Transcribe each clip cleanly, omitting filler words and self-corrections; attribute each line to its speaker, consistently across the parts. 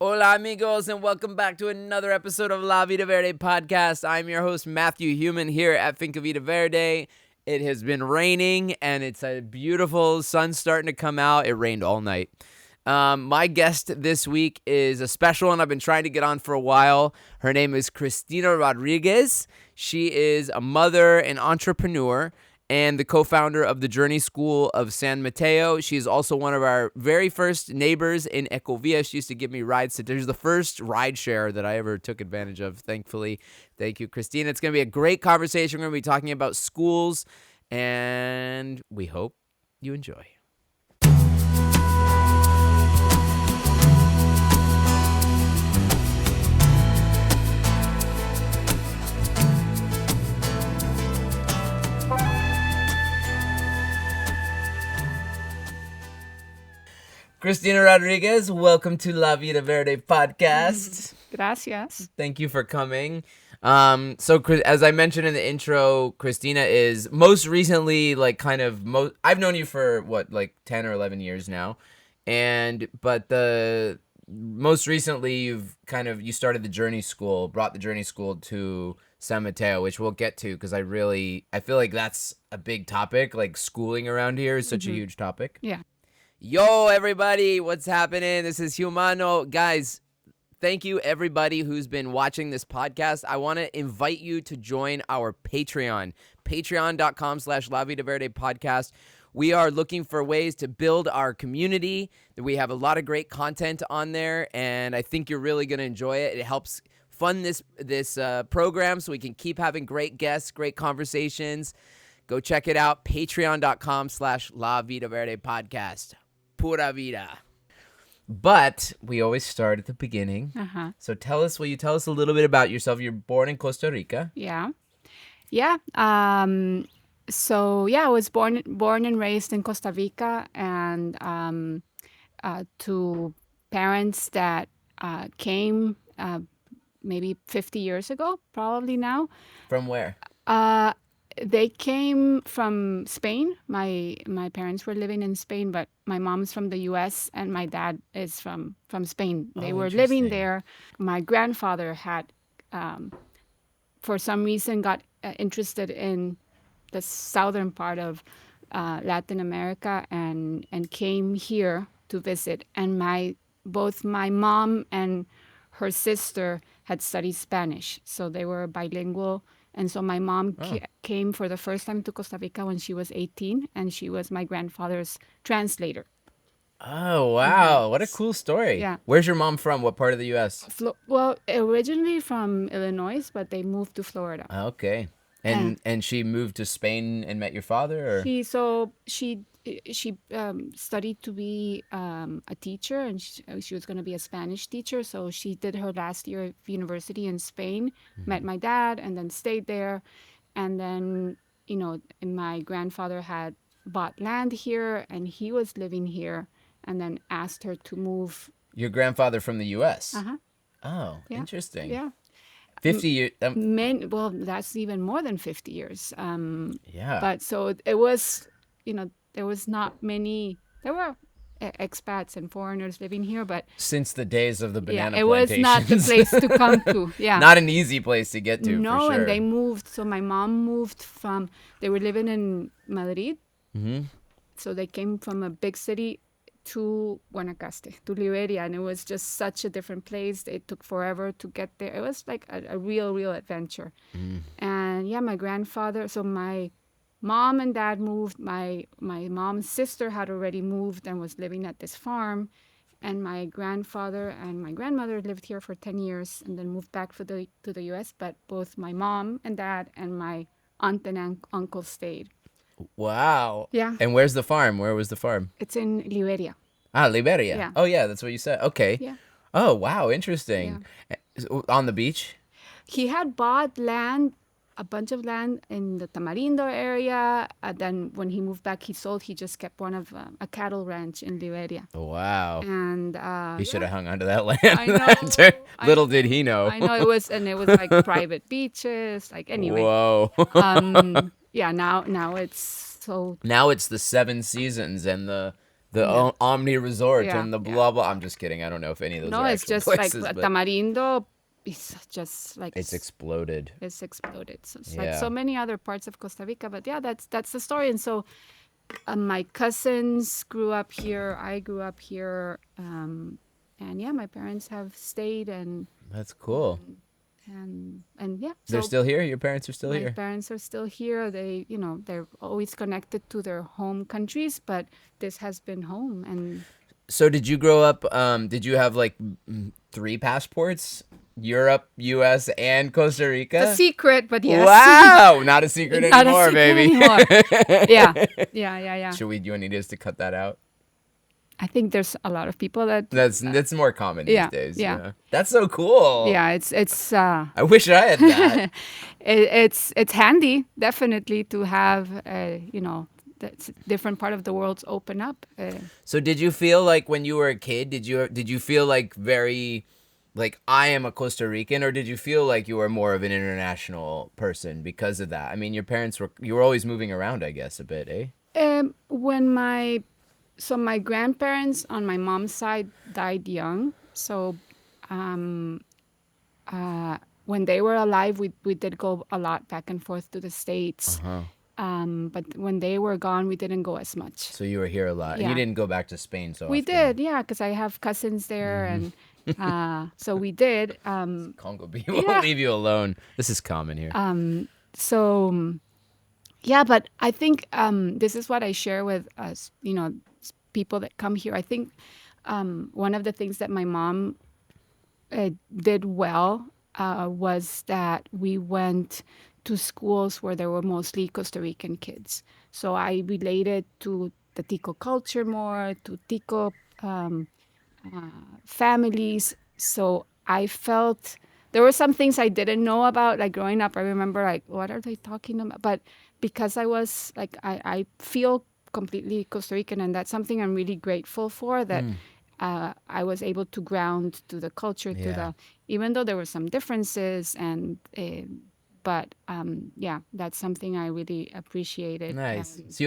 Speaker 1: Hola amigos and welcome back to another episode of La Vida Verde podcast. I'm your host Matthew Human here at Vida Verde. It has been raining and it's a beautiful sun starting to come out. It rained all night. My guest this week is a special one I've been trying to get on for a while. Her name is Cristina Rodríguez. She is a mother and entrepreneur and the co-founder of the Journey School of San Mateo. She's also one of our very first neighbors in Ecovia. She used to give me rides. She's the first ride share that I ever took advantage of, thankfully. Thank you, Christina. It's going to be a great conversation. We're going to be talking about schools, and we hope you enjoy. Cristina Rodríguez, welcome to La Vida Verde podcast.
Speaker 2: Gracias.
Speaker 1: Thank you for coming. So as I mentioned in the intro, Cristina is most recently I've known you for 10 or 11 years now. But the most recently you started the Journey School, brought the Journey School to San Mateo, which we'll get to because I feel like that's a big topic. Like schooling around here is such a huge topic.
Speaker 2: Yeah.
Speaker 1: Yo, everybody, what's happening? This is Humano. Guys, thank you, everybody who's been watching this podcast. I want to invite you to join our Patreon, patreon.com/La Vida Verde podcast. We are looking for ways to build our community. We have a lot of great content on there, and I think you're really going to enjoy it. It helps fund this program so we can keep having great guests, great conversations. Go check it out, patreon.com/La Vida Verde podcast. Pura vida. But we always start at the beginning. So will you tell us a little bit about yourself? You're born in Costa Rica.
Speaker 2: Yeah. Yeah. I was born and raised in Costa Rica, and to parents that came maybe 50 years ago, probably now.
Speaker 1: From where?
Speaker 2: They came from Spain. My parents were living in Spain, but my mom's from the U.S. and my dad is from Spain. They were living there. My grandfather had, for some reason, got interested in the southern part of Latin America and came here to visit. And both my mom and her sister had studied Spanish, so they were bilingual. And so my mom came for the first time to Costa Rica when she was 18, and she was my grandfather's translator.
Speaker 1: Oh, wow. What a cool story.
Speaker 2: Yeah.
Speaker 1: Where's your mom from? What part of the U.S.?
Speaker 2: Well, originally from Illinois, but they moved to Florida.
Speaker 1: Okay. And she moved to Spain and met your father? Or?
Speaker 2: She studied to be a teacher, and she was going to be a Spanish teacher. So she did her last year of university in Spain, met my dad, and then stayed there. And then, my grandfather had bought land here, and he was living here, and then asked her to move.
Speaker 1: Your grandfather from the U.S.?
Speaker 2: Uh-huh.
Speaker 1: Oh,
Speaker 2: Yeah.
Speaker 1: Interesting.
Speaker 2: Yeah.
Speaker 1: 50 years.
Speaker 2: Well, that's even more than 50 years.
Speaker 1: Yeah.
Speaker 2: But so it was, there was not many. There were expats and foreigners living here, but
Speaker 1: Since the days of the banana
Speaker 2: it was not the place to come to. Yeah,
Speaker 1: Not an easy place to get to,
Speaker 2: no,
Speaker 1: for sure.
Speaker 2: and they moved. So my mom moved from. They were living in Madrid, so they came from a big city to Guanacaste, to Liberia, and it was just such a different place. It took forever to get there. It was like a real adventure. And yeah, my grandfather. So my mom and dad moved. My mom's sister had already moved and was living at this farm, and my grandfather and my grandmother lived here for 10 years and then moved back to the U.S. But both my mom and dad and my aunt and uncle stayed.
Speaker 1: Wow.
Speaker 2: Yeah.
Speaker 1: And where's the farm? Where was the farm?
Speaker 2: It's in Liberia.
Speaker 1: Ah, Liberia.
Speaker 2: Yeah.
Speaker 1: Oh, yeah, that's what you said. Okay.
Speaker 2: Yeah.
Speaker 1: Oh, wow, interesting. On the beach?
Speaker 2: He had bought land, a bunch of land in the Tamarindo area. Then when he moved back, he sold. He just kept one of a cattle ranch in Liberia.
Speaker 1: Wow.
Speaker 2: And
Speaker 1: He should have hung onto that land.
Speaker 2: I know.
Speaker 1: Little did he know.
Speaker 2: I know it was like private beaches. Like anyway.
Speaker 1: Whoa.
Speaker 2: Yeah. Now it's so.
Speaker 1: Now it's the Seven Seasons and the The
Speaker 2: Yeah.
Speaker 1: Omni Resort
Speaker 2: Yeah,
Speaker 1: and the
Speaker 2: yeah.
Speaker 1: blah blah. I'm just kidding. I don't know if any of those
Speaker 2: No,
Speaker 1: are
Speaker 2: it's
Speaker 1: actual
Speaker 2: just like
Speaker 1: places, but
Speaker 2: Tamarindo. It's just like
Speaker 1: it's exploded.
Speaker 2: it's exploded. So it's like so
Speaker 1: Yeah.
Speaker 2: many other parts of Costa Rica. But yeah, that's the story. And so my cousins grew up here. I grew up here. And yeah, my parents have stayed
Speaker 1: That's cool.
Speaker 2: and yeah.
Speaker 1: They're
Speaker 2: So
Speaker 1: still here. Your parents are still
Speaker 2: my
Speaker 1: here.
Speaker 2: parents are still here. They, they're always connected to their home countries, but this has been home. And
Speaker 1: So did you grow up? Did you have like three passports? Europe, U.S., and Costa
Speaker 2: it's a
Speaker 1: Rica.
Speaker 2: secret, but yes,
Speaker 1: Wow, not a secret
Speaker 2: not a
Speaker 1: anymore,
Speaker 2: secret
Speaker 1: baby.
Speaker 2: anymore. Yeah.
Speaker 1: Should we? Do you need us to cut that out?
Speaker 2: I think there's a lot of people that
Speaker 1: That's more common these
Speaker 2: yeah,
Speaker 1: days.
Speaker 2: yeah.
Speaker 1: Yeah, that's so cool.
Speaker 2: yeah. It's
Speaker 1: I wish I had that.
Speaker 2: it's handy definitely to have that's different part of the world's open up.
Speaker 1: So did you feel like when you were a kid, did you feel like very like I am a Costa Rican, or did you feel like you were more of an international person because of that? I mean, you were always moving around, I guess, a bit, eh?
Speaker 2: When my grandparents on my mom's side died young, so when they were alive, we did go a lot back and forth to the States.
Speaker 1: Uh-huh.
Speaker 2: But when they were gone, we didn't go as much.
Speaker 1: So you were here a lot, and you
Speaker 2: Yeah.
Speaker 1: didn't go back to Spain so
Speaker 2: We
Speaker 1: often.
Speaker 2: did, yeah, because I have cousins there, and so we did.
Speaker 1: Congo B won't
Speaker 2: Yeah.
Speaker 1: leave you alone. This is common here.
Speaker 2: So yeah, but I think this is what I share with us, people that come here. I think one of the things that my mom did well was that we went to schools where there were mostly Costa Rican kids. So I related to the Tico culture more, to Tico families. So I felt there were some things I didn't know about, like growing up. I remember, like, what are they talking about? But because I was like, I feel completely Costa Rican, and that's something I'm really grateful for. That I was able to ground to the culture, to
Speaker 1: Yeah.
Speaker 2: even though there were some differences, but yeah, that's something I really appreciated.
Speaker 1: Nice. So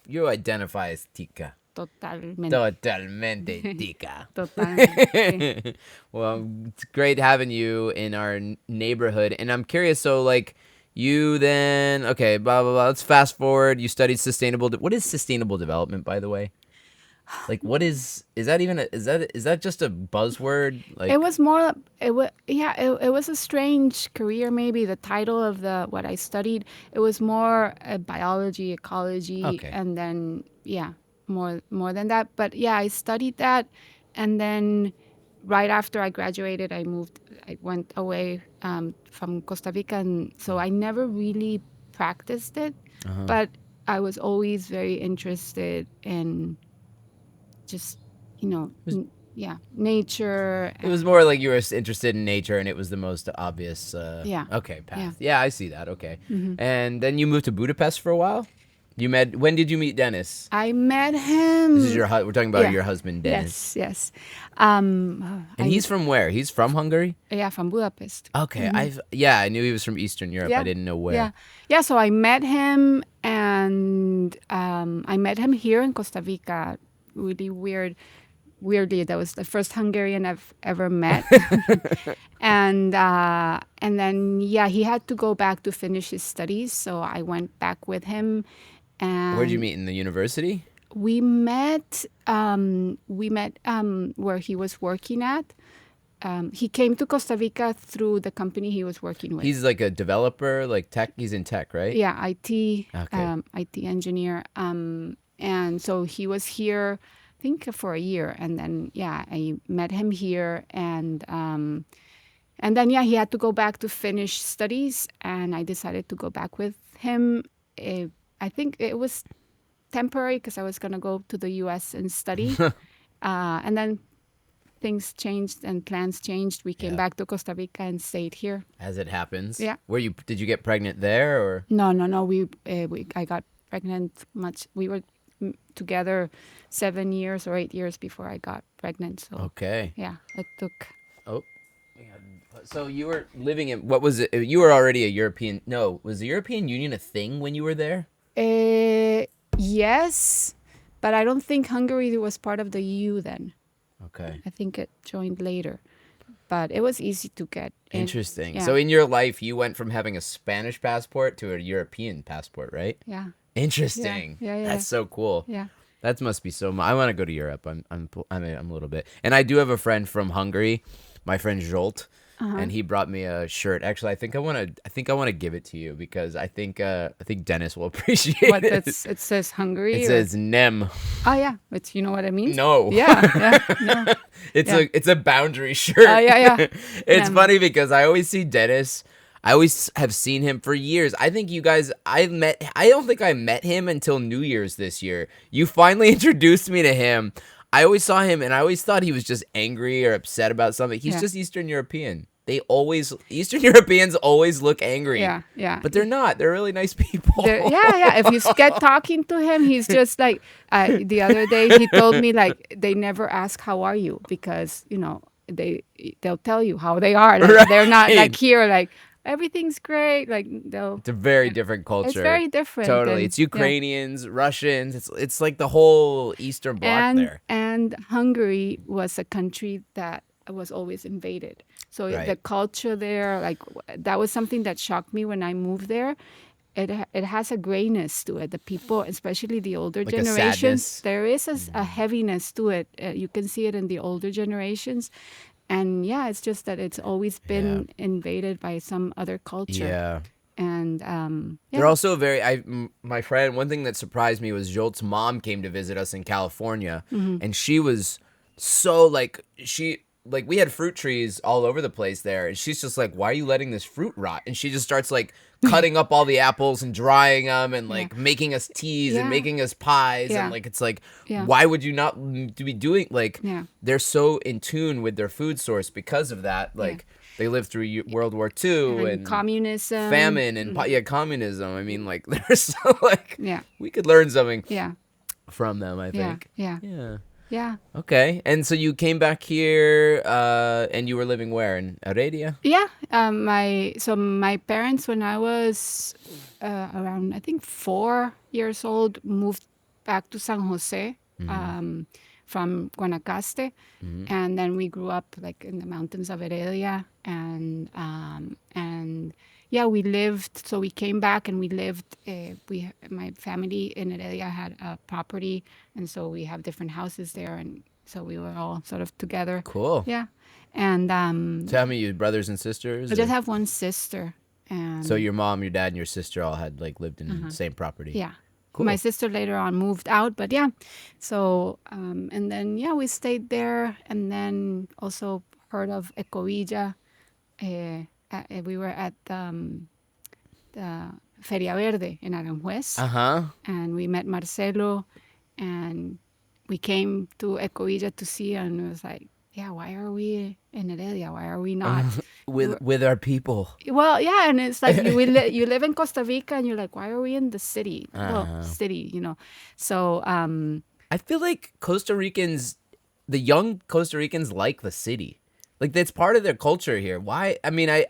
Speaker 1: you identify as Tica.
Speaker 2: Totalmente.
Speaker 1: Totalmente Tica.
Speaker 2: Totalmente.
Speaker 1: Well, it's great having you in our neighborhood. And I'm curious, so like you then, okay, blah, blah, blah. Let's fast forward. You studied what is sustainable development, by the way? Like, is that just a buzzword? Like,
Speaker 2: It was more. It was a strange career. Maybe the title of what I studied. It was more biology, ecology,
Speaker 1: Okay.
Speaker 2: and then more than that. But yeah, I studied that, and then right after I graduated, I went away from Costa Rica, and so I never really practiced it. But I was always very interested in just nature.
Speaker 1: it was more like you were interested in nature, and it was the most obvious.
Speaker 2: Yeah.
Speaker 1: Okay, path.
Speaker 2: Yeah.
Speaker 1: Yeah, I see that. Okay, and then you moved to Budapest for a while. When did you meet Dennis?
Speaker 2: I met him.
Speaker 1: This is we're talking about
Speaker 2: Yeah.
Speaker 1: your husband, Dennis.
Speaker 2: Yes.
Speaker 1: And he's from where? He's from Hungary?
Speaker 2: Yeah, from Budapest.
Speaker 1: Okay. I knew he was from Eastern Europe. I didn't know where.
Speaker 2: Yeah. So I met him, and I met him here in Costa Rica. Really weirdly, that was the first Hungarian I've ever met. And then he had to go back to finish his studies, so I went back with him. And
Speaker 1: Where'd you meet? In the university?
Speaker 2: we met where he was working at. He came to Costa Rica through the company he was working with.
Speaker 1: He's like a developer, like tech. He's in tech, right?
Speaker 2: Yeah, IT,
Speaker 1: Okay.
Speaker 2: IT engineer. And so he was here, I think, for a year. And then, I met him here. And then, he had to go back to finish studies. And I decided to go back with him. I think it was temporary because I was going to go to the U.S. and study. And then things changed and plans changed. We came back to Costa Rica and stayed here.
Speaker 1: As it happens.
Speaker 2: Yeah.
Speaker 1: Did you get pregnant there, or?
Speaker 2: No. I got pregnant we were together 7 years or 8 years before I got pregnant. So
Speaker 1: Okay.
Speaker 2: yeah, it took.
Speaker 1: Oh. So you were living in, what was it? You were already a European. No, was the European Union a thing when you were there?
Speaker 2: Yes, But I don't think Hungary was part of the EU then.
Speaker 1: Okay.
Speaker 2: I think it joined later. But it was easy to get in.
Speaker 1: Interesting.
Speaker 2: Yeah.
Speaker 1: So in your life, you went from having a Spanish passport to a European passport, right?
Speaker 2: Yeah.
Speaker 1: Interesting.
Speaker 2: Yeah.
Speaker 1: That's so cool.
Speaker 2: Yeah.
Speaker 1: That must be so. I want to go to Europe. I'm a little bit, and I do have a friend from Hungary, my friend Zsolt, and he brought me a shirt. Actually, I think I want to give it to you because I think Dennis will appreciate
Speaker 2: What
Speaker 1: it.
Speaker 2: it says Hungary.
Speaker 1: It says Nem.
Speaker 2: Oh yeah, but you know what it means?
Speaker 1: No.
Speaker 2: Yeah. No.
Speaker 1: It's a boundary shirt.
Speaker 2: Yeah.
Speaker 1: It's
Speaker 2: Nem.
Speaker 1: funny because I always see Dennis. I always have seen him for years. I think you guys, I don't think I met him until New Year's this year. You finally introduced me to him. I always saw him and I always thought he was just angry or upset about something. He's just Eastern European. Eastern Europeans always look angry.
Speaker 2: Yeah.
Speaker 1: But they're not. They're really nice people.
Speaker 2: Yeah. If you get talking to him, he's just like, the other day he told me like they never ask how are you because, they'll tell you how they are. Like,
Speaker 1: Right.
Speaker 2: They're not like here, like, everything's great. Like
Speaker 1: It's a very different culture.
Speaker 2: It's very different.
Speaker 1: Totally. It's Ukrainians, Russians. It's like the whole Eastern Bloc there.
Speaker 2: And Hungary was a country that was always invaded. So the culture there, like that was something that shocked me when I moved there. It has a grayness to it. The people, especially the older
Speaker 1: Like
Speaker 2: generations, there is a heaviness to it. You can see it in the older generations. And it's just that it's always been invaded by some other culture.
Speaker 1: Yeah.
Speaker 2: And
Speaker 1: they're also my friend, one thing that surprised me was Jolt's mom came to visit us in California, and she was so we had fruit trees all over the place there, and she's just like, why are you letting this fruit rot? And she just starts like cutting up all the apples and drying them and like making us teas and making us pies and like it's like why would you not be doing they're so in tune with their food source because of that they lived through World War II and
Speaker 2: communism,
Speaker 1: famine and communism. I mean like they're so we could learn something from them, I think.
Speaker 2: Yeah.
Speaker 1: Okay. And so you came back here and you were living where? In Heredia?
Speaker 2: Yeah. My parents, when I was around, I think 4 years old, moved back to San Jose from Guanacaste. And then we grew up like in the mountains of Heredia. And we came back and we lived, my family in Heredia had a property, and so we have different houses there, and so we were all sort of together.
Speaker 1: Cool.
Speaker 2: Yeah. And
Speaker 1: so how many brothers and sisters?
Speaker 2: I just have one sister. And
Speaker 1: so your mom, your dad, and your sister all had lived in the same property.
Speaker 2: Yeah.
Speaker 1: Cool.
Speaker 2: My sister later on moved out, but so and then we stayed there, and then also heard of Ecovilla. We were at the Feria Verde in Aranjuez. And we met Marcelo, and we came to Ecovilla to see, and it was like, why are we in Heredia? Why are we not
Speaker 1: with our people?
Speaker 2: Well, and it's like you live in Costa Rica, and you're like, why are we in the city? Well, city, So
Speaker 1: I feel like the young Costa Ricans like the city. Like, that's part of their culture here. Why? I mean, I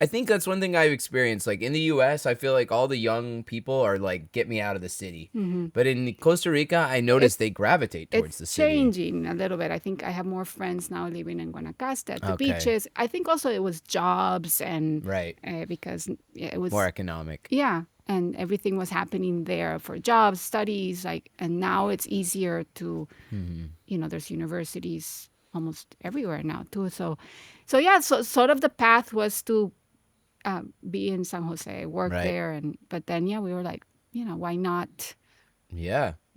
Speaker 1: think that's one thing I've experienced. Like, in the U.S., I feel like all the young people are like, get me out of the city. But in Costa Rica, I noticed they gravitate towards the city.
Speaker 2: It's changing a little bit. I think I have more friends now living in Guanacaste at the beaches. I think also it was jobs and because it was
Speaker 1: more economic.
Speaker 2: Yeah. And everything was happening there for jobs, studies, and now it's easier to, there's universities almost everywhere now too. So sort of the path was to be in San Jose, work there, but then we were like, why not?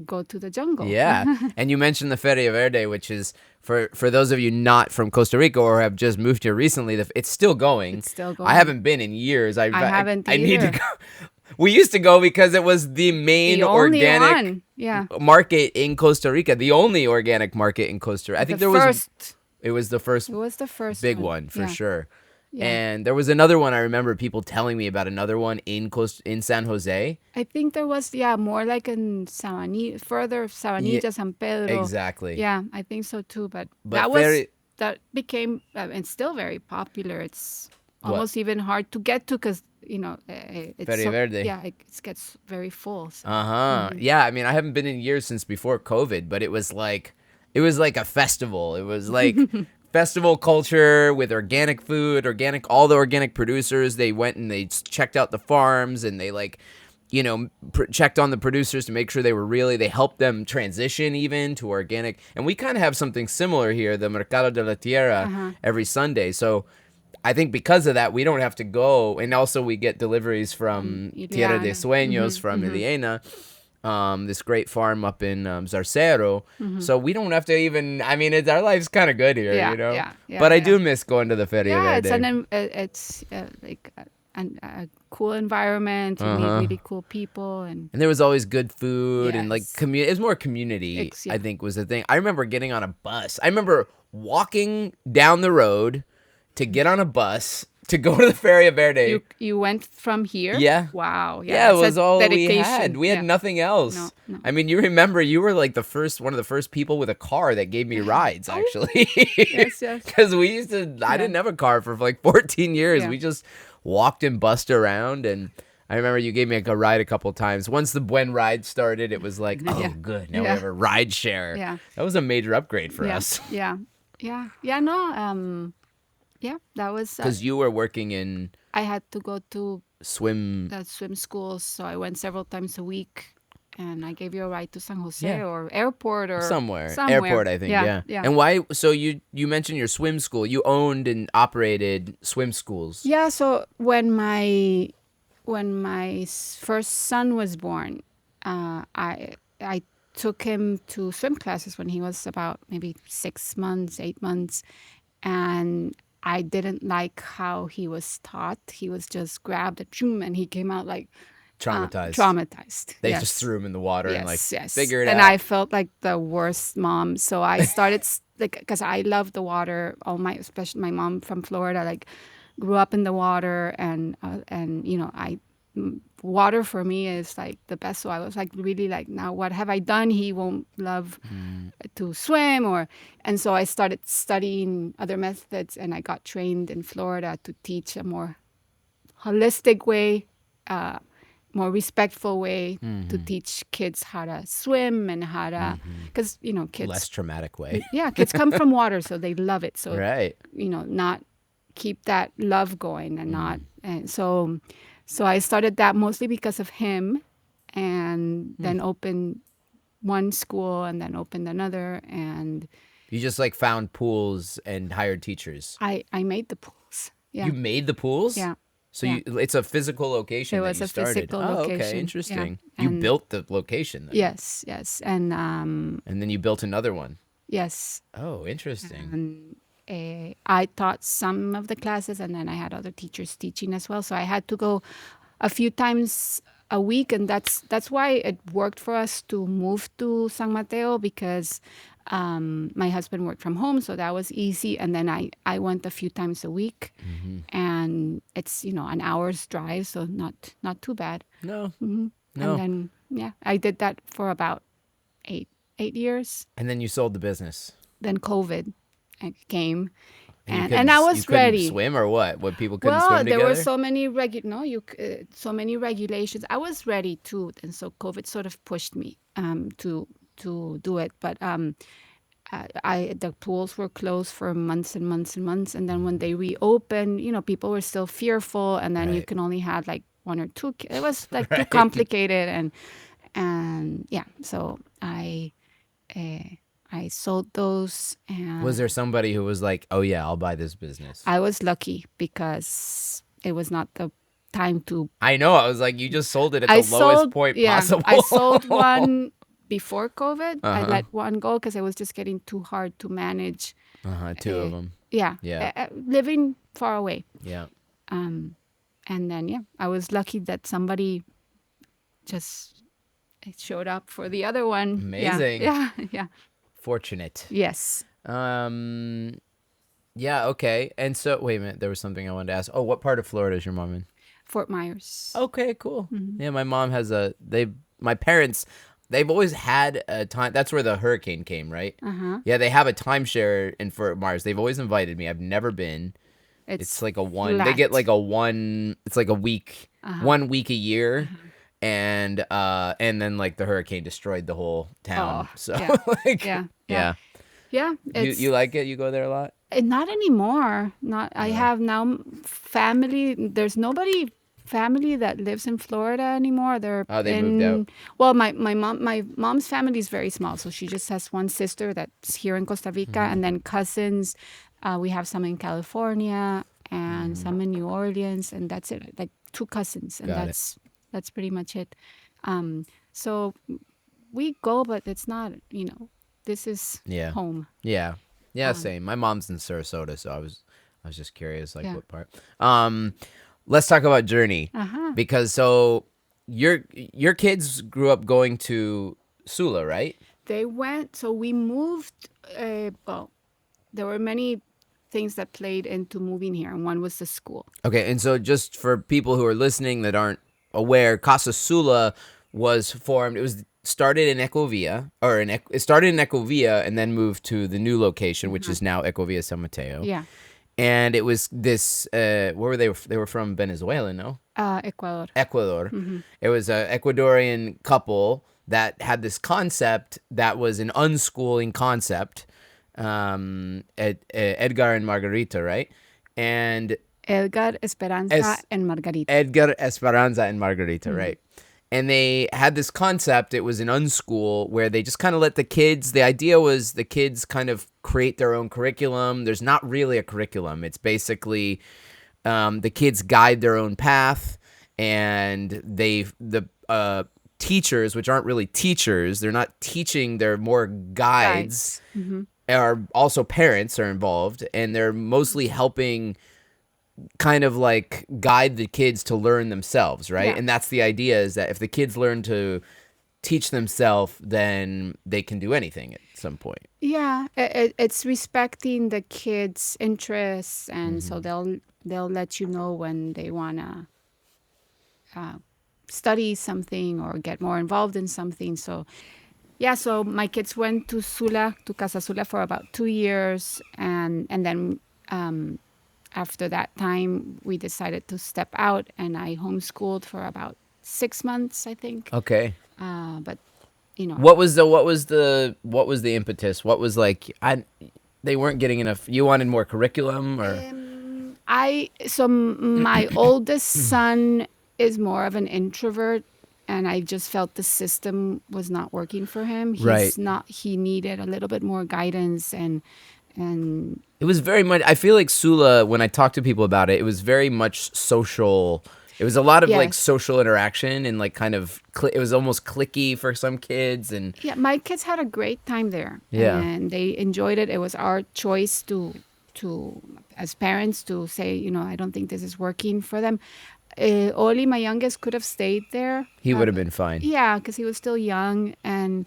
Speaker 2: Go to the jungle.
Speaker 1: And you mentioned the Feria Verde, which is for those of you not from Costa Rica or have just moved here recently. It's still going.
Speaker 2: It's still going.
Speaker 1: I haven't been in years. I
Speaker 2: haven't
Speaker 1: I
Speaker 2: either.
Speaker 1: need to go. We used to go because it was the main organic market in Costa Rica, the only organic market in Costa Rica. I think it was the first big one for sure. Yeah. And there was another one I remember people telling me about another one in San Jose.
Speaker 2: I think there was more like in Sabanilla, San Pedro.
Speaker 1: Exactly.
Speaker 2: Yeah, I think so too. But that became and still very popular. It's almost even hard to get to because it's
Speaker 1: Feria
Speaker 2: so,
Speaker 1: Verde.
Speaker 2: yeah, it gets very full. So.
Speaker 1: Yeah, I mean, I haven't been in years since before COVID, but it was like a festival. It was like festival culture with organic food, all the organic producers. They went and they checked out the farms, and they checked on the producers to make sure they helped them transition even to organic. And we kind of have something similar here, the Mercado de la Tierra, every Sunday. So I think because of that, we don't have to go. And also we get deliveries from Tierra de Sueños, from Ileana, this great farm up in Zarcero. So we don't have to even, I mean, our life's kind of good here, But I do miss going to the Feria Verde.
Speaker 2: It's like a cool environment. You meet really cool people, and
Speaker 1: there was always good food and like
Speaker 2: Yes.
Speaker 1: it was more community, I think was the thing. I remember getting on a bus. I remember walking down the road to get on a bus to go to the Feria Verde.
Speaker 2: you went from here.
Speaker 1: Yeah.
Speaker 2: Wow.
Speaker 1: Yeah, it
Speaker 2: it's
Speaker 1: was
Speaker 2: a
Speaker 1: all we
Speaker 2: dedication.
Speaker 1: had. We had
Speaker 2: Yeah.
Speaker 1: nothing else.
Speaker 2: No.
Speaker 1: I mean, you remember you were like one of the first people with a car that gave me rides, actually.
Speaker 2: Yes.
Speaker 1: Because I didn't have a car for like 14 years.
Speaker 2: Yeah.
Speaker 1: We just walked and bussed around, and I remember you gave me like a ride a couple times. Once the Buen ride started, it was like, oh,
Speaker 2: Yeah.
Speaker 1: good. Now we
Speaker 2: Yeah.
Speaker 1: have a ride share.
Speaker 2: Yeah.
Speaker 1: That was a major upgrade for
Speaker 2: Yeah.
Speaker 1: us.
Speaker 2: Yeah. No. Yeah. That was.
Speaker 1: Because you were working in
Speaker 2: I had to go to
Speaker 1: swim.
Speaker 2: the swim schools, so I went several times a week, and I gave you a ride to San Jose
Speaker 1: Yeah.
Speaker 2: or airport or
Speaker 1: Somewhere. Airport, I think. Yeah.
Speaker 2: Yeah.
Speaker 1: And why? So you mentioned your swim school. You owned and operated swim schools.
Speaker 2: Yeah. So when my first son was born, I took him to swim classes when he was about maybe 6 months, 8 months, and I didn't like how he was taught. He was just grabbed and he came out like
Speaker 1: Traumatized. They
Speaker 2: Yes.
Speaker 1: just threw him in the water and like
Speaker 2: Yes.
Speaker 1: figure it
Speaker 2: and
Speaker 1: out.
Speaker 2: I felt like the worst mom. So I started because I love the water. Especially my mom from Florida, like grew up in the water, and water for me is like the best. So I was like really like, now what have I done? He won't love to swim and so I started studying other methods, and I got trained in Florida to teach a more holistic way, more respectful way to teach kids how to swim and how to, because kids
Speaker 1: Less traumatic way.
Speaker 2: yeah, kids come from water, so they love it. So
Speaker 1: Right.
Speaker 2: not keep that love going and not. And so I started that mostly because of him, and then opened one school and then opened another, and
Speaker 1: You just like found pools and hired teachers.
Speaker 2: I made the pools. Yeah.
Speaker 1: You made the pools?
Speaker 2: Yeah.
Speaker 1: So
Speaker 2: Yeah.
Speaker 1: it's a physical location
Speaker 2: It
Speaker 1: that
Speaker 2: was
Speaker 1: you
Speaker 2: a
Speaker 1: started.
Speaker 2: physical
Speaker 1: Oh, okay,
Speaker 2: location,
Speaker 1: interesting.
Speaker 2: yeah.
Speaker 1: You
Speaker 2: And-
Speaker 1: built the location then.
Speaker 2: Yes. And
Speaker 1: And then you built another one.
Speaker 2: yes.
Speaker 1: Oh, interesting.
Speaker 2: And I taught some of the classes, and then I had other teachers teaching as well. So I had to go a few times a week, and that's why it worked for us to move to San Mateo, because my husband worked from home, so that was easy. And then I went a few times a week, and it's an hour's drive, so not too bad.
Speaker 1: No.
Speaker 2: And
Speaker 1: No.
Speaker 2: then I did that for about eight years.
Speaker 1: And then you sold the business.
Speaker 2: Then COVID came,
Speaker 1: you
Speaker 2: and
Speaker 1: couldn't-
Speaker 2: I was
Speaker 1: you couldn't
Speaker 2: ready.
Speaker 1: swim or what? What people couldn't
Speaker 2: Well,
Speaker 1: swim
Speaker 2: there
Speaker 1: together?
Speaker 2: were so many so many regulations. I was ready too, and so COVID sort of pushed me to do it. But the pools were closed for months and months and months, and then when they reopened, people were still fearful, and then you
Speaker 1: Right.
Speaker 2: can only have like one or two. It was like too
Speaker 1: Right.
Speaker 2: complicated, and yeah. So I sold those, and
Speaker 1: Was there somebody who was like, "Oh yeah, I'll buy this business"?
Speaker 2: I was lucky because it was not the time to.
Speaker 1: I know. I was like, you just sold it at the lowest point possible.
Speaker 2: I sold one before COVID. I
Speaker 1: Uh-huh.
Speaker 2: let one go because it was just getting too hard to manage.
Speaker 1: Two of them.
Speaker 2: Yeah,
Speaker 1: Yeah.
Speaker 2: living far away.
Speaker 1: Yeah.
Speaker 2: And then I was lucky that somebody just showed up for the other one.
Speaker 1: Amazing.
Speaker 2: Yeah.
Speaker 1: Fortunate.
Speaker 2: Yes.
Speaker 1: Yeah, okay. And so, wait a minute. There was something I wanted to ask. Oh, what part of Florida is your mom in?
Speaker 2: Fort Myers.
Speaker 1: Okay, cool. Yeah, my mom has my parents, they've always had a time. That's where the hurricane came, right?
Speaker 2: Uh-huh.
Speaker 1: Yeah, they have a timeshare in Fort Myers. They've always invited me. I've never been. It's
Speaker 2: It's
Speaker 1: like a one. They get
Speaker 2: flat.
Speaker 1: like a one. It's like a week,
Speaker 2: Uh-huh.
Speaker 1: 1 week a year, and then like the hurricane destroyed the whole
Speaker 2: Oh,
Speaker 1: town. So
Speaker 2: yeah.
Speaker 1: like,
Speaker 2: Yeah. Yeah.
Speaker 1: yeah,
Speaker 2: Yeah.
Speaker 1: you like it? You go there a lot?
Speaker 2: Not anymore. Not I
Speaker 1: No.
Speaker 2: have now family. There's nobody family that lives in Florida anymore. They're
Speaker 1: Oh, they moved out.
Speaker 2: in well, my mom's family is very small, so she just has one sister that's here in Costa Rica, and then cousins. We have some in California and some in New Orleans, and that's it. Like two cousins, and
Speaker 1: Got it.
Speaker 2: that's pretty much it. So we go, but it's not. This is
Speaker 1: Yeah.
Speaker 2: home.
Speaker 1: Yeah. Yeah,
Speaker 2: Um,
Speaker 1: same. My mom's in Sarasota, so I was just curious like
Speaker 2: yeah.
Speaker 1: what part. Um let's talk about Journey
Speaker 2: Uh huh.
Speaker 1: because so your kids grew up going to Sula, right?
Speaker 2: They went, so we moved. Well, there were many things that played into moving here, and one was the school.
Speaker 1: Okay, and so just for people who are listening that aren't aware, Casa Sula was formed. It was started in Ecovia, it started in Ecovia and then moved to the new location, which
Speaker 2: Uh-huh.
Speaker 1: is now Ecovia San Mateo.
Speaker 2: Yeah,
Speaker 1: And it was this. Where were they? They were from Venezuela, no?
Speaker 2: Ecuador.
Speaker 1: Ecuador.
Speaker 2: Hmm.
Speaker 1: It was an Ecuadorian couple that had this concept that was an unschooling concept. Edgar and Margarita, right? And
Speaker 2: Edgar, Esperanza,
Speaker 1: Es
Speaker 2: and Margarita.
Speaker 1: Edgar Esperanza and Margarita,
Speaker 2: Hmm.
Speaker 1: right? And they had this concept. It was an unschool where they just kind of let the kids. The idea was the kids kind of create their own curriculum. There's not really a curriculum. It's basically the kids guide their own path, and the teachers, which aren't really teachers, they're not teaching. They're more guides.
Speaker 2: Guides. Hmm.
Speaker 1: Are also parents are involved, and they're mostly helping kind of like guide the kids to learn themselves, right?
Speaker 2: Yeah.
Speaker 1: And that's the idea, is that if the kids learn to teach themselves, then they can do anything at some point.
Speaker 2: Yeah, it's respecting the kids' interests, and so they'll let you know when they wanna study something or get more involved in something. So yeah, so my kids went to Casa Sula for about 2 years, and then after that time, we decided to step out, and I homeschooled for about 6 months, I think.
Speaker 1: Okay.
Speaker 2: But you know,
Speaker 1: What was the impetus? What was like they weren't getting enough. You wanted more curriculum, or
Speaker 2: my oldest son is more of an introvert, and I just felt the system was not working for him.
Speaker 1: right?
Speaker 2: He needed a little bit more guidance, and
Speaker 1: It was very much. I feel like Sula. When I talk to people about it, it was very much social. It was a lot of like
Speaker 2: yes.
Speaker 1: social interaction and like kind of. It was almost clicky for some kids, and
Speaker 2: Yeah, my kids had a great time there,
Speaker 1: yeah,
Speaker 2: and they enjoyed it. It was our choice as parents, to say, I don't think this is working for them. Oli, my youngest, could have stayed there.
Speaker 1: he would have been fine.
Speaker 2: Yeah, because he was still young, and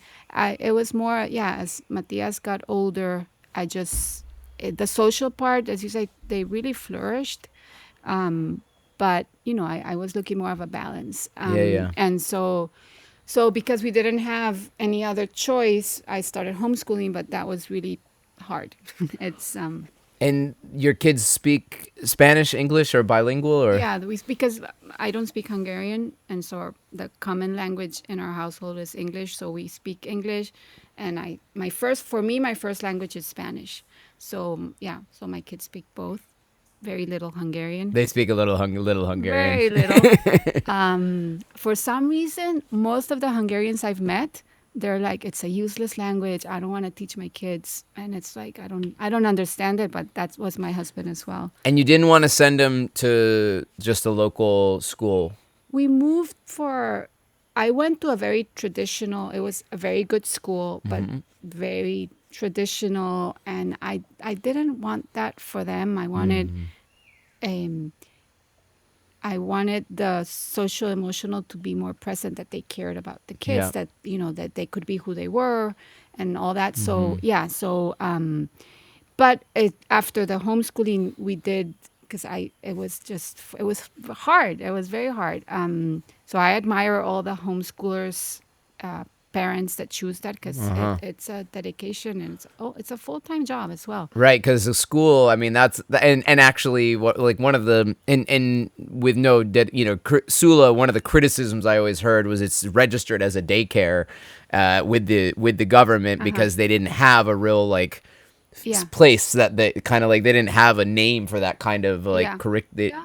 Speaker 2: it was more. Yeah, as Matias got older, the social part, as you say, they really flourished. But I was looking more of a balance.
Speaker 1: Yeah, yeah.
Speaker 2: And so because we didn't have any other choice, I started homeschooling, but that was really hard. It's
Speaker 1: And your kids speak Spanish, English, or bilingual, or
Speaker 2: yeah, because I don't speak Hungarian, and so the common language in our household is English. So we speak English, and my first language is Spanish. So yeah, so my kids speak both. Very little Hungarian.
Speaker 1: they speak a little Hungarian.
Speaker 2: Very little. For some reason, most of the Hungarians I've met, they're like, it's a useless language. I don't want to teach my kids, and it's like I don't understand it. But that was my husband as well.
Speaker 1: And you didn't want to send them to just a local school.
Speaker 2: We moved for. I went to a very traditional. It was a very good school, but very traditional, and I didn't want that for them. Um, I wanted the social emotional to be more present, that they cared about the kids,
Speaker 1: Yeah.
Speaker 2: that that they could be who they were, and all that. So yeah, but after the homeschooling, we did, because it was hard. It was very hard. So I admire all the homeschoolers, parents that choose that because it's a dedication and it's a full-time job as well.
Speaker 1: Right, because the school, I mean, that's and actually, what like one of the and with no, Sula, one of the criticisms I always heard was it's registered as a daycare, with the government because they didn't have a real place that they kind of like they didn't have a name for that kind of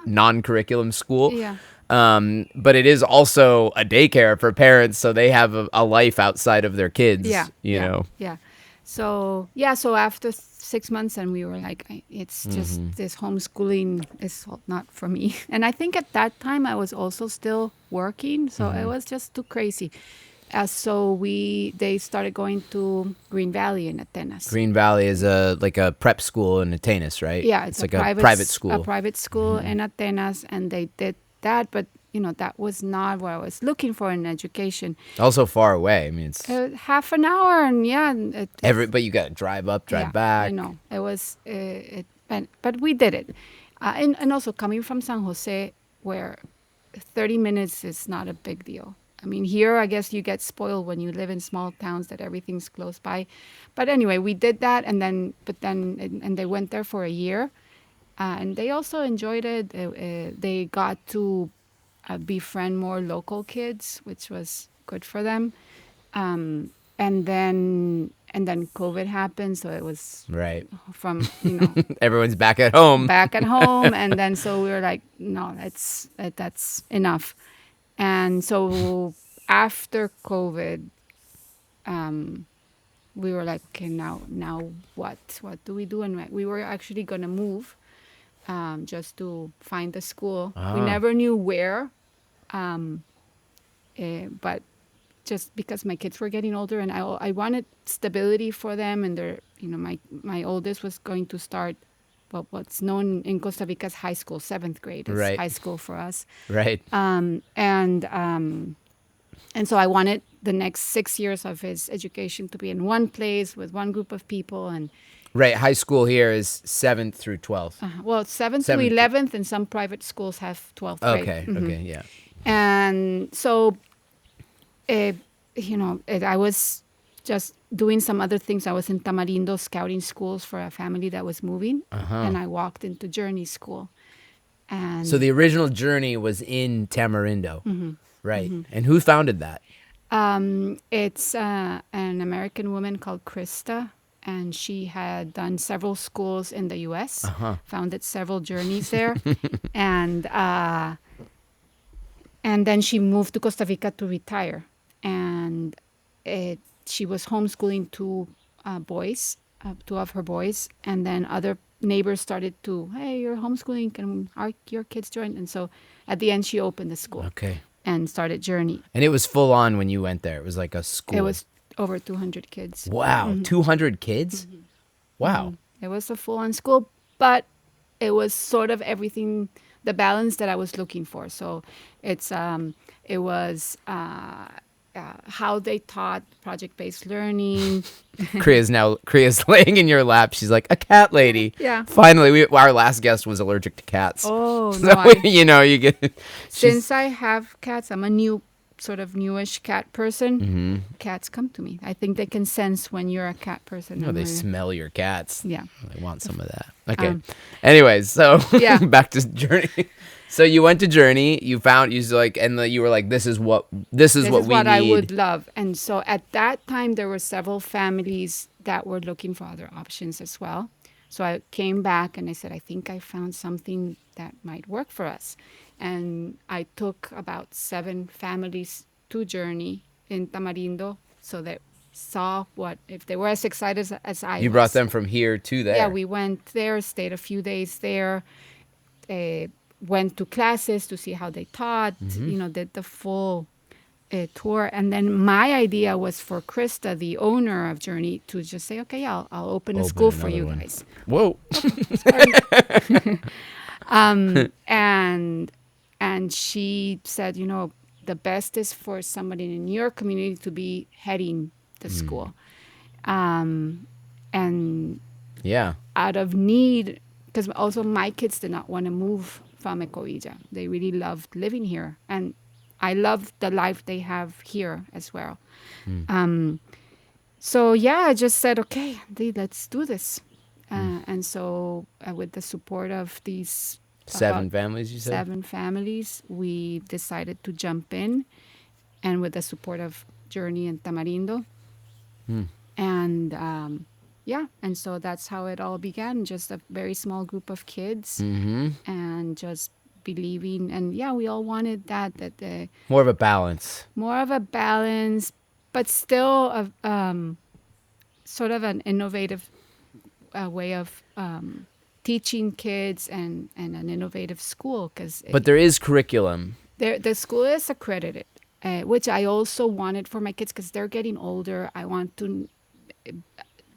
Speaker 1: non-curriculum school.
Speaker 2: Yeah.
Speaker 1: But it is also a daycare for parents, so they have a life outside of their kids. You know.
Speaker 2: Yeah. So after 6 months, and we were like, it's just this homeschooling is not for me. And I think at that time I was also still working, so it was just too crazy. So they started going to Green Valley in Atenas.
Speaker 1: Green Valley is a prep school in Atenas, right?
Speaker 2: Yeah,
Speaker 1: it's like a private school.
Speaker 2: A private school in Atenas, and they did that, but that was not what I was looking for in education.
Speaker 1: Also far away. I mean, it's
Speaker 2: half an hour, and
Speaker 1: but you got to drive up, drive back.
Speaker 2: I know it was, but we did it, and also coming from San Jose, where 30 minutes is not a big deal. I mean, here I guess you get spoiled when you live in small towns that everything's close by. But anyway, we did that, and then they went there for a year, and they also enjoyed it. They got to befriend more local kids, which was good for them. And then COVID happened, so it was
Speaker 1: right
Speaker 2: from
Speaker 1: everyone's back at home,
Speaker 2: and then so we were like, no, that's enough. And so after COVID, we were like, okay, now what do we do? And we were actually going to move, just to find a school. We never knew where, but just because my kids were getting older, and I wanted stability for them, and they're, my oldest was going to start what's known in Costa Rica as high school. 7th grade is high school for us.
Speaker 1: Right.
Speaker 2: And so I wanted the next 6 years of his education to be in one place with one group of people. And
Speaker 1: right, high school here is 7th through 12th.
Speaker 2: Well, 7th to 11th, and some private schools have 12th grade.
Speaker 1: Okay, yeah.
Speaker 2: And so, I was just doing some other things. I was in Tamarindo scouting schools for a family that was moving, and I walked into Journey School. And
Speaker 1: so the original Journey was in Tamarindo, right? And who founded that?
Speaker 2: It's an American woman called Krista, and she had done several schools in the U.S., founded several journeys there, and then she moved to Costa Rica to retire, and she was homeschooling two of her boys, and then other neighbors started to, hey, you're homeschooling, can your kids join? And so at the end, she opened the school.
Speaker 1: Okay.
Speaker 2: And started Journey.
Speaker 1: And it was full on when you went there. It was like a school.
Speaker 2: It was over 200 kids.
Speaker 1: Wow, 200 kids? Wow.
Speaker 2: It was a full-on school, but it was sort of everything, the balance that I was looking for. So it was how they taught project-based learning.
Speaker 1: Kriya's laying in your lap. She's like, a cat lady.
Speaker 2: Yeah.
Speaker 1: Finally, our last guest was allergic to cats.
Speaker 2: Oh,
Speaker 1: so,
Speaker 2: no.
Speaker 1: you get...
Speaker 2: Since I have cats, I'm a newish cat person. Cats come to me. I think they can sense when you're a cat person.
Speaker 1: No, they smell your cats.
Speaker 2: Yeah.
Speaker 1: They want some of that. Okay. Anyways, so back to Journey. So you went to Journey, you were like, this is what we need.
Speaker 2: I would love. And so at that time, there were several families that were looking for other options as well. So I came back and I said, I think I found something that might work for us. And I took about 7 families to Journey in Tamarindo, so that saw if they were as excited as I was.
Speaker 1: You brought them from here to there.
Speaker 2: Yeah, we went there, stayed a few days there, went to classes to see how they taught, did the full tour. And then my idea was for Krista, the owner of Journey, to just say, okay, I'll open a school for you guys.
Speaker 1: Whoa.
Speaker 2: And she said, the best is for somebody in your community to be heading the school. And out of need, because also my kids did not want to move from Ecovilla. They really loved living here. And I love the life they have here as well. So yeah, I just said, okay, let's do this. And so with the support of these about
Speaker 1: 7 families, you said?
Speaker 2: 7 families, we decided to jump in, and with the support of Journey and Tamarindo. And yeah, and so that's how it all began. Just a very small group of kids, and just believing. And yeah, we all wanted that the
Speaker 1: More of a balance.
Speaker 2: more of a balance, but still sort of an innovative way of teaching kids, and an innovative school, because
Speaker 1: But there is curriculum.
Speaker 2: the school is accredited, which I also wanted for my kids because they're getting older. I want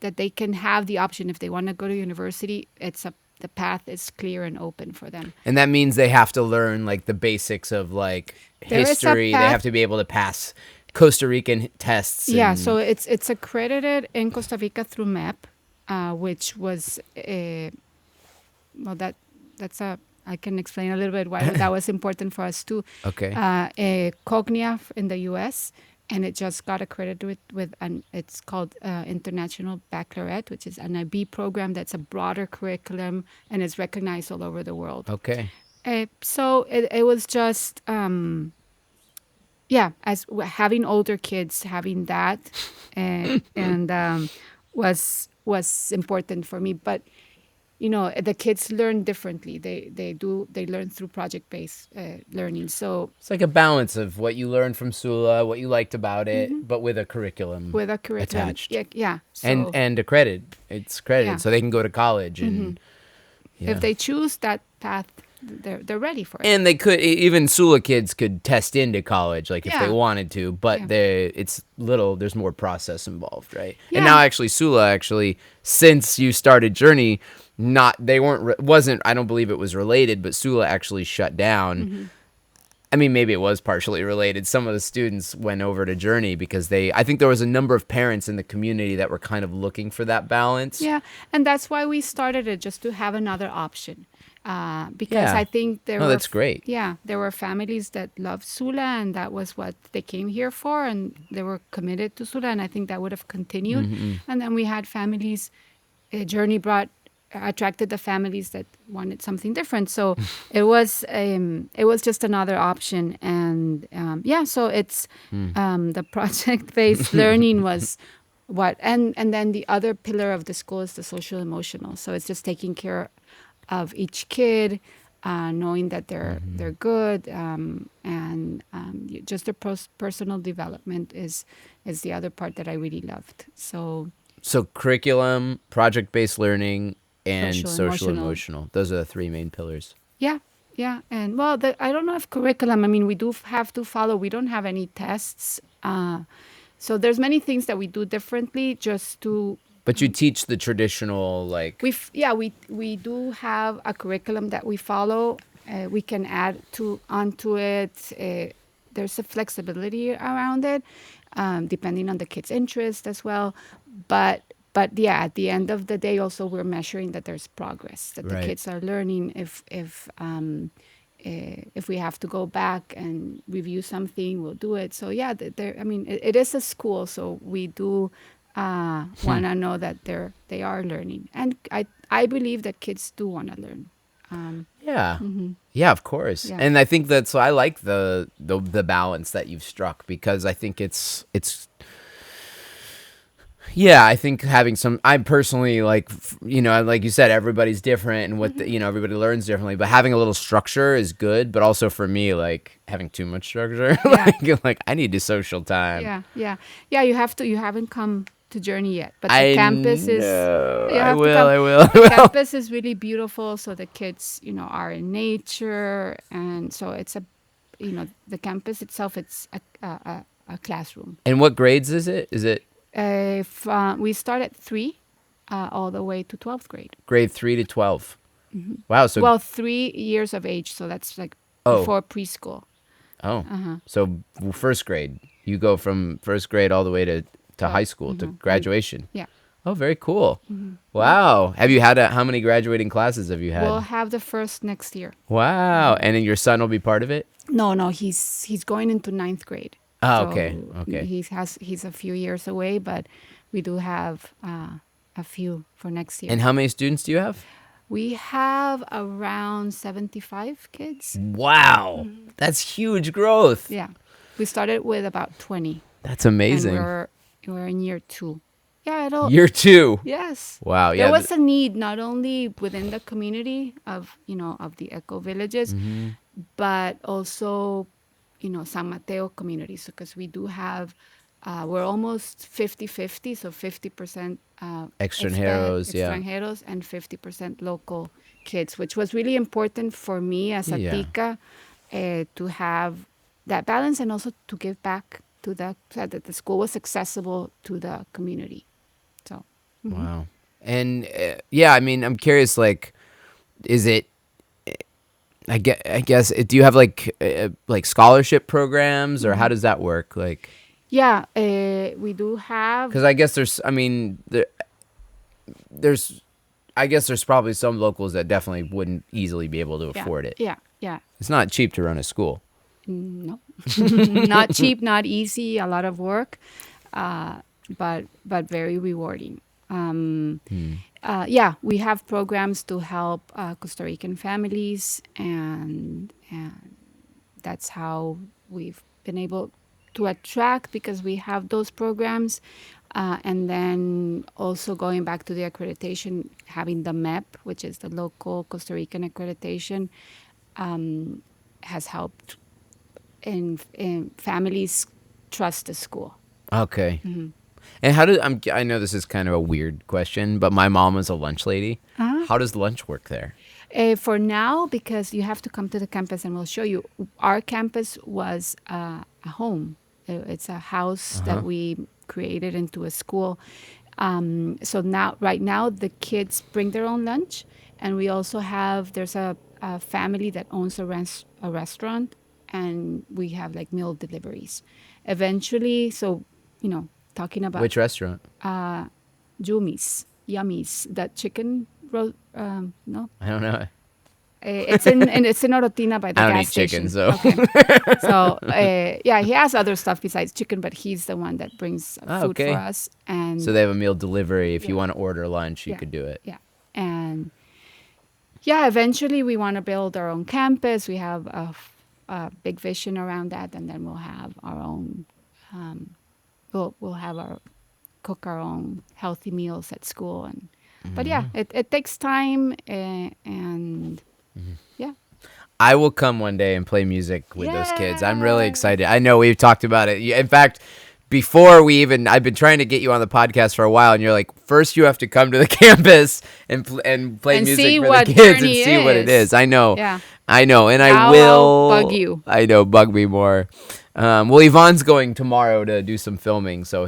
Speaker 2: that they can have the option if they want to go to university. The path is clear and open for them.
Speaker 1: And that means they have to learn like the basics of like
Speaker 2: There is a
Speaker 1: history. They
Speaker 2: path-
Speaker 1: have to be able to pass Costa Rican tests.
Speaker 2: Yeah,
Speaker 1: and-
Speaker 2: so it's accredited in Costa Rica through MEP, which was well, that's a I can explain a little bit why that was important for us too.
Speaker 1: Okay.
Speaker 2: Cognia in the U.S., and it just got accredited with an it's called International Baccalaureate, which is an IB program that's a broader curriculum and is recognized all over the world.
Speaker 1: Okay.
Speaker 2: So it was just as having older kids, having that, and was important for me. But the kids learn differently. They learn through project-based learning. So
Speaker 1: It's like a balance of what you learned from Sula, what you liked about it, but with a curriculum
Speaker 2: with a curriculum,
Speaker 1: attached.
Speaker 2: yeah. So
Speaker 1: And accredited. It's credited,
Speaker 2: Yeah.
Speaker 1: so they can go to college and
Speaker 2: if they choose that path, they're ready for it.
Speaker 1: And they could even Sula kids could test into college, like if
Speaker 2: Yeah.
Speaker 1: they wanted to, but
Speaker 2: Yeah.
Speaker 1: it's little. There's more process involved, right?
Speaker 2: Yeah.
Speaker 1: And now actually Sula since you started Journey, wasn't I don't believe it was related, but Sula actually shut down. I mean, maybe it was partially related. Some of the students went over to Journey because I think there was a number of parents in the community that were kind of looking for that balance.
Speaker 2: Yeah, and that's why we started it, just to have another option. Because
Speaker 1: Yeah.
Speaker 2: I think there
Speaker 1: No,
Speaker 2: were
Speaker 1: that's great.
Speaker 2: Yeah, there were families that loved Sula, and that was what they came here for, and they were committed to Sula, and I think that would have continued. And then we had families. Journey attracted the families that wanted something different. So it was just another option, and so it's the project-based learning was what, and then the other pillar of the school is the social emotional. So it's just taking care of each kid, knowing that they're good, and just the personal development is the other part that I really loved. So
Speaker 1: curriculum, project-based learning, and
Speaker 2: Social,
Speaker 1: social
Speaker 2: emotional.
Speaker 1: emotional. Those are the three main pillars.
Speaker 2: yeah, and well, I don't know if curriculum. I mean, we do have to follow. We don't have any tests, so there's many things that we do differently just to.
Speaker 1: But you teach the traditional, like...
Speaker 2: We do have a curriculum that we follow. We can add onto it. There's a flexibility around it, depending on the kid's interest as well. But yeah, at the end of the day, also we're measuring that there's progress, that the
Speaker 1: Right.
Speaker 2: kids are learning. If we have to go back and review something, we'll do it. So yeah, it is a school, so we do want to know that they are learning, and I believe that kids do want to learn.
Speaker 1: Yeah. Yeah, of course.
Speaker 2: Yeah.
Speaker 1: And I think that's why I like the balance that you've struck, because I think it's yeah, I think having I personally like you said, everybody's different, and what everybody learns differently, but having a little structure is good. But also for me, like having too much structure, like I need the social time.
Speaker 2: Yeah. You haven't come to Journey yet, but the
Speaker 1: I
Speaker 2: campus is.
Speaker 1: know.
Speaker 2: You
Speaker 1: I
Speaker 2: have to
Speaker 1: will.
Speaker 2: come.
Speaker 1: I will.
Speaker 2: The campus is really beautiful, so the kids, are in nature, and so it's the campus itself. It's a classroom.
Speaker 1: And what grades is it? Is it
Speaker 2: We start at 3, all the way to 12th grade.
Speaker 1: grade 3 to 12? Wow. So
Speaker 2: Well, 3 years of age, so that's like
Speaker 1: Oh.
Speaker 2: before preschool.
Speaker 1: So first grade, you go from first grade all the way to high school, to graduation.
Speaker 2: Yeah.
Speaker 1: Oh, very cool.
Speaker 2: Mm-hmm.
Speaker 1: Wow. Have you had how many graduating classes have you had?
Speaker 2: We'll have the first next year.
Speaker 1: Wow. And then your son will be part of it?
Speaker 2: No, he's going into ninth grade.
Speaker 1: Oh,
Speaker 2: So
Speaker 1: okay. Okay.
Speaker 2: he's a few years away, but we do have a few for next year.
Speaker 1: And how many students do you have?
Speaker 2: We have around 75 kids.
Speaker 1: Wow. That's huge growth.
Speaker 2: Yeah, we started with about 20.
Speaker 1: That's amazing.
Speaker 2: And we're in year 2. Yeah, it'll.
Speaker 1: Year 2.
Speaker 2: Yes.
Speaker 1: Wow. Yeah.
Speaker 2: There was a need not only within the community of the eco villages, but also San Mateo communities, because we do have we're almost 50-50, so 50%
Speaker 1: Extranjeros, yeah.
Speaker 2: extranjeros and 50% local kids, which was really important for me as a tica to have that balance, and also to give back to so that the school was accessible to the community. So
Speaker 1: wow. And yeah, I mean, I'm curious, like, is it, I guess, do you have like scholarship programs, or how does that work? Like,
Speaker 2: yeah, we do have.
Speaker 1: because I guess I guess there's probably some locals that definitely wouldn't easily be able to afford it.
Speaker 2: Yeah.
Speaker 1: It's not cheap to run a school.
Speaker 2: No, not cheap, not easy, a lot of work, but very rewarding. Yeah, we have programs to help Costa Rican families, and that's how we've been able to attract, because we have those programs. And then also going back to the accreditation, having the MEP, which is the local Costa Rican accreditation, has helped in families trust the school.
Speaker 1: Okay. And how I know this is kind of a weird question, but my mom was a lunch lady. How does lunch work there?
Speaker 2: For now, because you have to come to the campus and we'll show you, our campus was a home. It's a house that we created into a school. So right now the kids bring their own lunch, and we also there's a family that owns a restaurant, and we have like meal deliveries. Eventually, so talking about
Speaker 1: Which restaurant?
Speaker 2: Yummy's, that chicken no,
Speaker 1: I don't know.
Speaker 2: it's in Orotina by the
Speaker 1: I don't
Speaker 2: gas
Speaker 1: eat
Speaker 2: station.
Speaker 1: chicken, so.
Speaker 2: Okay. So yeah, he has other stuff besides chicken, but he's the one that brings food for us. And
Speaker 1: so they have a meal delivery. If you want to order lunch, you could do it.
Speaker 2: Yeah, and yeah, eventually we want to build our own campus. We have a big vision around that, and then we'll have our own. We'll have cook our own healthy meals at school, and but yeah, it takes time, and yeah.
Speaker 1: I will come one day and play music with those kids. I'm really excited. I know we've talked about it. In fact, before I've been trying to get you on the podcast for a while, and you're like, first you have to come to the campus and play music for the kids and see what it is. I know.
Speaker 2: Yeah.
Speaker 1: I know, and I
Speaker 2: I'll
Speaker 1: will
Speaker 2: bug you.
Speaker 1: I know, bug me more. Well, Yvonne's going tomorrow to do some filming, so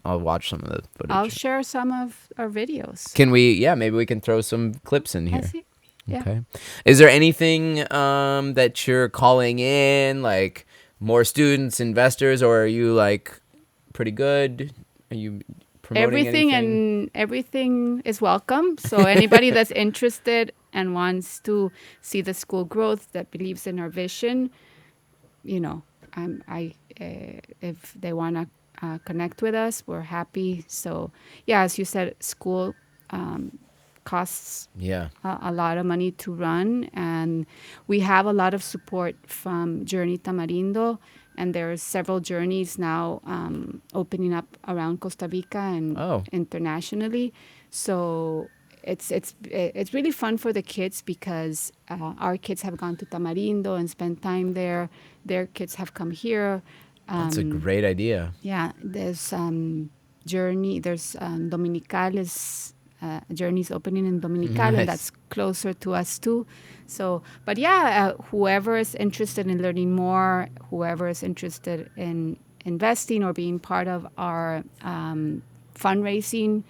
Speaker 1: I'll watch some of the footage.
Speaker 2: I'll share some of our videos.
Speaker 1: Can we? Yeah, maybe we can throw some clips in
Speaker 2: I
Speaker 1: here.
Speaker 2: see. Yeah.
Speaker 1: Okay. Is there anything that you're calling in, like more students, investors, or are you like pretty good? Are you promoting anything?
Speaker 2: And everything is welcome. So anybody that's interested and wants to see the school growth, that believes in our vision, if they want to connect with us, we're happy. So yeah, as you said, school costs a lot of money to run, and we have a lot of support from Journey Tamarindo, and there are several journeys now opening up around Costa Rica and internationally. So it's really fun for the kids, because our kids have gone to Tamarindo and spent time there. Their kids have come here.
Speaker 1: That's a great idea.
Speaker 2: Yeah, there's Journey. There's Dominicales. Journeys opening in Dominical, and that's closer to us too. So, but yeah, whoever is interested in learning more, whoever is interested in investing or being part of our fundraising,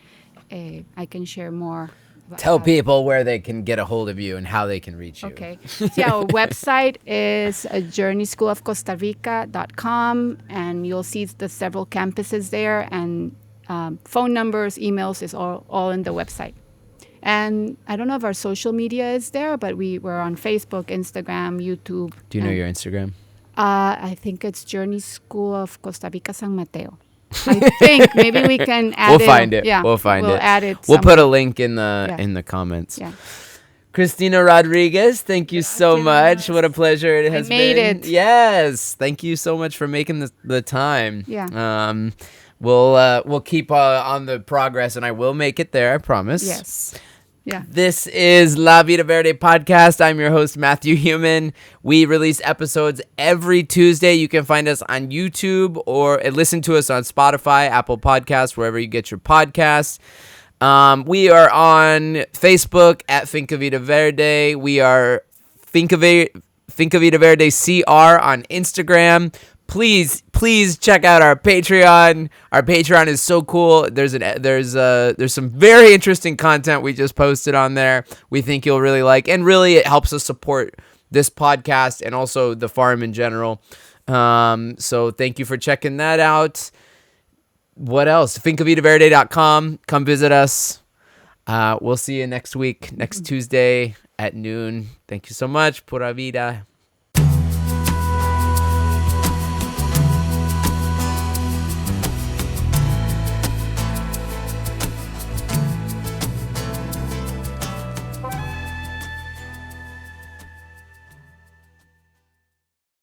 Speaker 2: I can share more.
Speaker 1: Tell people where they can get a hold of you and how they can reach you.
Speaker 2: Okay. So yeah, our website is journeyschoolofcostarica.com, and you'll see the several campuses there, and phone numbers, emails is all in the website. And I don't know if our social media is there, but we're on Facebook, Instagram, YouTube.
Speaker 1: Do you know your Instagram?
Speaker 2: I think it's Journey School of Costa Rica San Mateo. I think maybe we can add it.
Speaker 1: We'll find it.
Speaker 2: Yeah,
Speaker 1: we'll find
Speaker 2: we'll
Speaker 1: it.
Speaker 2: add it.
Speaker 1: We'll put a
Speaker 2: somewhere.
Speaker 1: link in the comments.
Speaker 2: Yeah.
Speaker 1: Cristina Rodríguez, thank you so much. What a pleasure it has
Speaker 2: made
Speaker 1: been.
Speaker 2: it.
Speaker 1: Yes, thank you so much for making the time.
Speaker 2: Yeah.
Speaker 1: We'll keep on the progress, and I will make it there. I promise.
Speaker 2: Yes. Yeah.
Speaker 1: This is La Vida Verde podcast. I'm your host, Matthew Human. We release episodes every Tuesday. You can find us on YouTube or listen to us on Spotify, Apple Podcasts, wherever you get your podcasts. We are on Facebook at Finca Vida Verde. We are Finca Vida Verde CR on Instagram. Please check out our Patreon. Our Patreon is so cool. There's some very interesting content we just posted on there. We think you'll really like, and really it helps us support this podcast and also the farm in general. So thank you for checking that out. What else? FincaVidaVerde.com. Come visit us. We'll see you next week, next Tuesday at noon. Thank you so much. Pura vida.